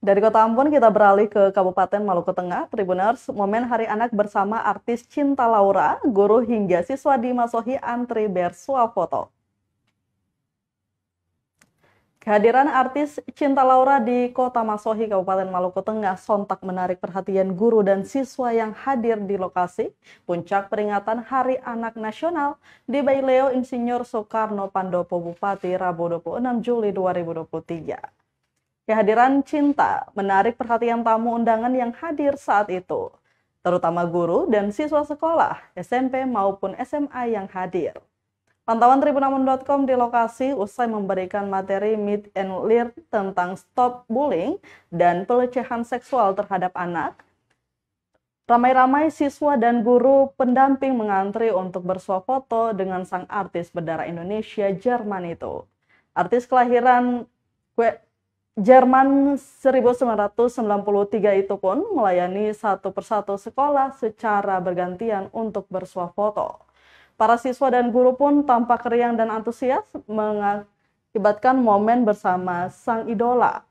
Dari Kota Ambon kita beralih ke Kabupaten Maluku Tengah. Tribuners, momen Hari Anak bersama artis Cinta Laura, guru hingga siswa di Masohi antri bersuah foto. Kehadiran artis Cinta Laura di Kota Masohi, Kabupaten Maluku Tengah sontak menarik perhatian guru dan siswa yang hadir di lokasi puncak peringatan Hari Anak Nasional di Baileo Insinyur Soekarno Pandopo Bupati Rabu 26 Juli 2023. Kehadiran Cinta menarik perhatian tamu undangan yang hadir saat itu, terutama guru dan siswa sekolah, SMP maupun SMA yang hadir. Pantauan tribunambon.com di lokasi usai memberikan materi meet and learn tentang stop bullying dan pelecehan seksual terhadap anak. Ramai-ramai siswa dan guru pendamping mengantri untuk bersuah foto dengan sang artis berdarah Indonesia Jerman itu. Artis kelahiran Jerman 1993 itu pun melayani satu persatu sekolah secara bergantian untuk bersuah foto. Para siswa dan guru pun tampak riang dan antusias mengakibatkan momen bersama sang idola.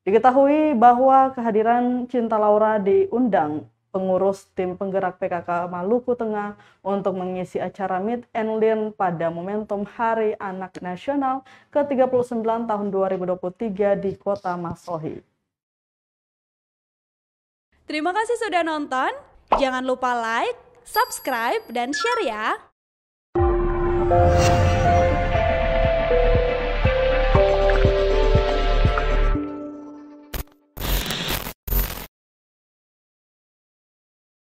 Diketahui bahwa kehadiran Cinta Laura diundang pengurus tim penggerak PKK Maluku Tengah untuk mengisi acara Meet and Learn pada momentum Hari Anak Nasional ke-39 tahun 2023 di Kota Masohi. Terima kasih sudah nonton. Jangan lupa like, subscribe, dan share ya.